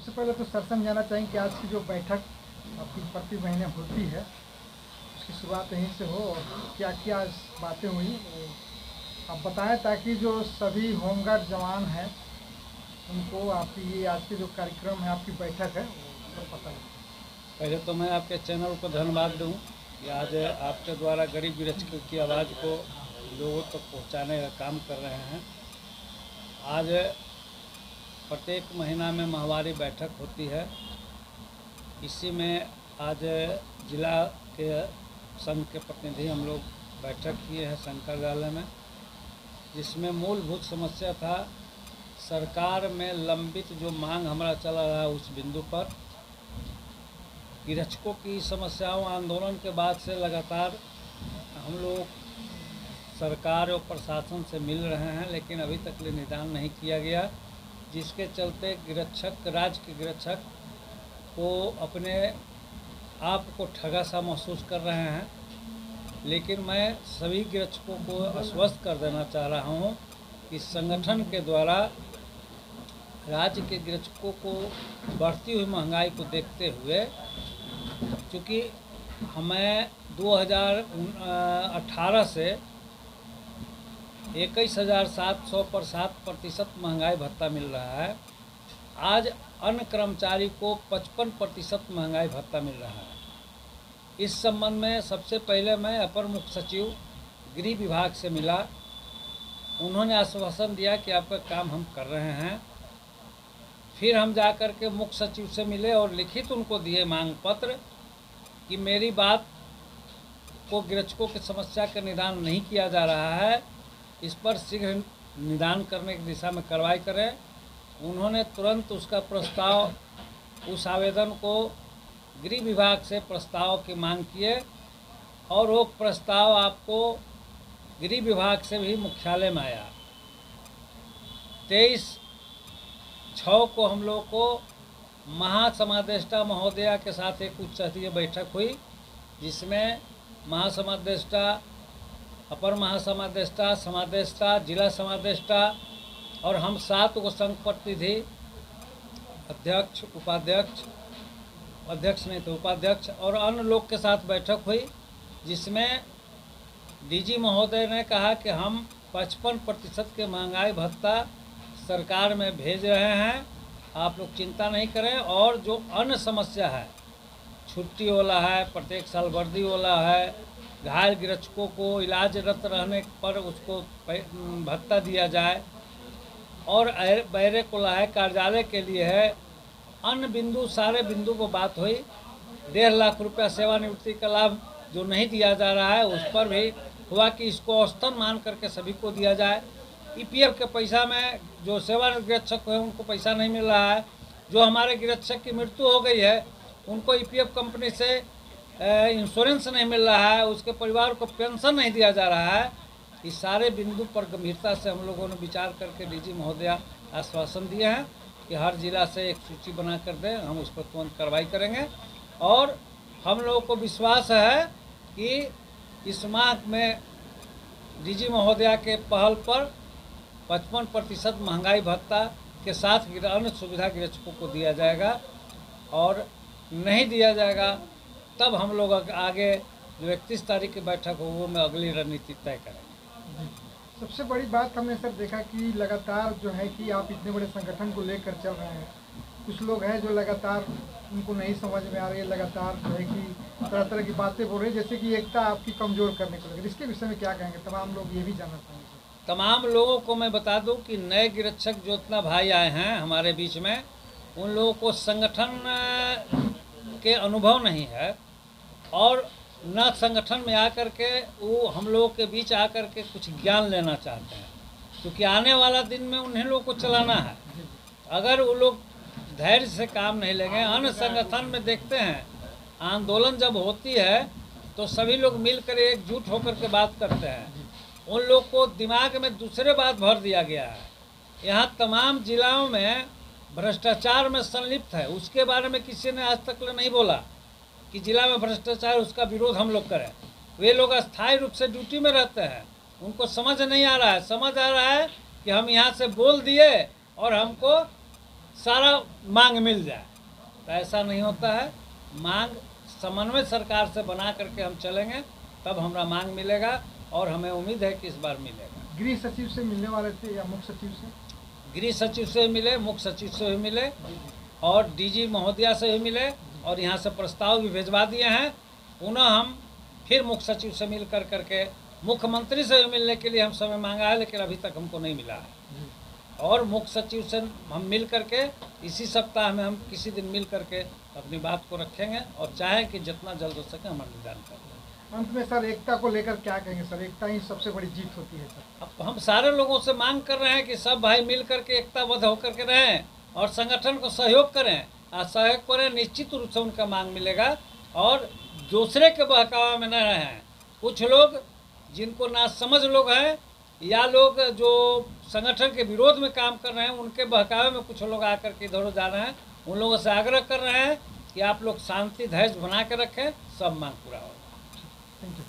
सबसे पहले तो सर से हम जानना चाहेंगे कि आज की जो बैठक आपकी प्रति महीने होती है उसकी शुरुआत यहीं से हो और क्या क्या बातें हुई वो आप बताएं, ताकि जो सभी होमगार्ड जवान हैं उनको आपकी ये आज के जो कार्यक्रम है, आपकी बैठक है, वो सब पता है। पहले तो मैं आपके चैनल को धन्यवाद दूं कि आज आपके द्वारा गरीब विरक्षकों की आवाज़ को लोगों तक पहुंचाने का काम कर रहे हैं। आज प्रत्येक महीना में माहवारी बैठक होती है। इसी में आज जिला के संघ के प्रतिनिधि हम लोग बैठक किए हैं संघ कार्यालय में, जिसमें मूलभूत समस्या था सरकार में लंबित जो मांग हमारा चला रहा है उस बिंदु पर। विरक्षकों की समस्याओं आंदोलन के बाद से लगातार हम लोग सरकार और प्रशासन से मिल रहे हैं, लेकिन अभी तक निदान नहीं किया गया, जिसके चलते गिरक्षक, राज्य के गिरक्षक को अपने आप को ठगा सा महसूस कर रहे हैं। लेकिन मैं सभी गिरक्षकों को आश्वस्त कर देना चाह रहा हूं कि संगठन के द्वारा राज्य के गिरक्षकों को बढ़ती हुई महंगाई को देखते हुए, चूँकि हमें 2018 से 21,700 पर 7% महंगाई भत्ता मिल रहा है। आज अन्य कर्मचारी को 55% महंगाई भत्ता मिल रहा है। इस संबंध में सबसे पहले मैं अपर मुख्य सचिव गृह विभाग से मिला। उन्होंने आश्वासन दिया कि आपका काम हम कर रहे हैं। फिर हम जाकर के मुख्य सचिव से मिले और लिखित उनको दिए मांग पत्र कि मेरी बात को गिरक्षकों की समस्या का निदान नहीं किया जा रहा है, इस पर शीघ्र निदान करने की दिशा में कार्रवाई करें। उन्होंने तुरंत उसका प्रस्ताव, उस आवेदन को गृह विभाग से प्रस्ताव की मांग किए और वो प्रस्ताव आपको गृह विभाग से भी मुख्यालय में आया। 23/6 को हम लोग को महासमादेष्टा महोदया के साथ एक उच्च स्तरीय बैठक हुई, जिसमें महासमादेष्टा, अपर महासमादेष्टा, समादेष्टा, जिला समादेष्टा और हम 7 को संघ प्रतिनिधि, अध्यक्ष, उपाध्यक्ष, अध्यक्ष नहीं तो उपाध्यक्ष और अन्य लोग के साथ बैठक हुई, जिसमें डीजी महोदय ने कहा कि हम 55% के महंगाई भत्ता सरकार में भेज रहे हैं, आप लोग चिंता नहीं करें। और जो अन्य समस्या है, छुट्टी वाला है, प्रत्येक साल वर्दी वाला है, घायल गिरक्षकों को इलाजरत रहने पर उसको भत्ता दिया जाए, और बैरे को है कार्यालय के लिए है, अन्य बिंदु, सारे बिंदु को बात हुई। 1.5 लाख रुपया सेवानिवृत्ति का लाभ जो नहीं दिया जा रहा है उस पर भी हुआ कि इसको औसतन मान करके सभी को दिया जाए। ईपीएफ के पैसा में जो सेवानिवृत्त गिरक्षक है उनको पैसा नहीं मिल रहा है। जो हमारे गिरक्षक की मृत्यु हो गई है उनको ईपीएफ कंपनी से इंश्योरेंस नहीं मिल रहा है, उसके परिवार को पेंशन नहीं दिया जा रहा है। इस सारे बिंदु पर गंभीरता से हम लोगों ने विचार करके डीजी महोदया आश्वासन दिए हैं कि हर जिला से एक सूची बना कर दें, हम उस पर तुरंत कार्रवाई करेंगे। और हम लोगों को विश्वास है कि इस माह में डीजी महोदया के पहल पर 55% महंगाई भत्ता के साथ अन्य सुविधा गिरक्षकों को दिया जाएगा, और नहीं दिया जाएगा तब हम लोग आगे जो 31 तारीख की बैठक हो वो में अगली रणनीति तय करेंगे। सबसे बड़ी बात हमने सर देखा कि लगातार जो है कि आप इतने बड़े संगठन को लेकर चल रहे हैं, कुछ लोग हैं जो लगातार उनको नहीं समझ में आ रही है, लगातार जो है कि तरह तरह की बातें बोल रहे हैं, जैसे कि एकता आपकी कमज़ोर करने को लगे। इसके विषय में क्या कहेंगे? तमाम लोग ये भी जानना चाहेंगे। तमाम लोगों को मैं बता दूं कि नए गिरक्षक जो इतना भाई आए हैं हमारे बीच में, उन लोगों को संगठन के अनुभव नहीं है, और न संगठन में आकर के वो हम लोगों के बीच आकर के कुछ ज्ञान लेना चाहते हैं, क्योंकि आने वाला दिन में उन्हें लोगों को चलाना है। अगर वो लोग धैर्य से काम नहीं लेंगे, अन्य संगठन में देखते हैं आंदोलन जब होती है तो सभी लोग मिलकर एकजुट होकर के बात करते हैं। उन लोग को दिमाग में दूसरे बात भर दिया गया है। यहाँ तमाम जिलाओं में भ्रष्टाचार में संलिप्त है, उसके बारे में किसी ने आज तक नहीं बोला कि जिला में भ्रष्टाचार, उसका विरोध हम लोग करें। वे लोग अस्थायी रूप से ड्यूटी में रहते हैं, उनको समझ नहीं आ रहा है। समझ आ रहा है कि हम यहाँ से बोल दिए और हमको सारा मांग मिल जाए, तो ऐसा नहीं होता है। मांग समन्वय सरकार से बना करके हम चलेंगे, तब हमारा मांग मिलेगा, और हमें उम्मीद है कि इस बार मिलेगा। गृह सचिव से मिलने वाले थे या मुख्य सचिव से? गृह सचिव से मिले, मुख्य सचिव से भी मिले, और डीजी महोदया से भी मिले, और यहाँ से प्रस्ताव भी भिजवा दिए हैं। पुनः हम फिर मुख्य सचिव से मिल कर करके मुख्यमंत्री से भी मिलने के लिए हम समय मांगा है, लेकिन अभी तक हमको नहीं मिला है। और मुख्य सचिव से हम मिल करके इसी सप्ताह में हम किसी दिन मिल करके अपनी बात को रखेंगे, और चाहें कि जितना जल्द हो सके हमारा निदान कर दें। अंत में सर एकता को लेकर क्या कहेंगे सर? एकता ही सबसे बड़ी जीत होती है सर। अब हम सारे लोगों से मांग कर रहे हैं कि सब भाई मिल करके एकताबद्ध होकर के रहें और संगठन को सहयोग करें, और सहयोग करें, निश्चित रूप से उनका मांग मिलेगा। और दूसरे के बहकावे में न रहें। कुछ लोग जिनको ना समझ लोग हैं, या लोग जो संगठन के विरोध में काम कर रहे हैं, उनके बहकावे में कुछ लोग आकर के इधर जा रहे हैं, उन लोगों से आग्रह कर रहे हैं कि आप लोग शांति धैर्य बना के रखें, सब मांग पूरा होगा। Thank you.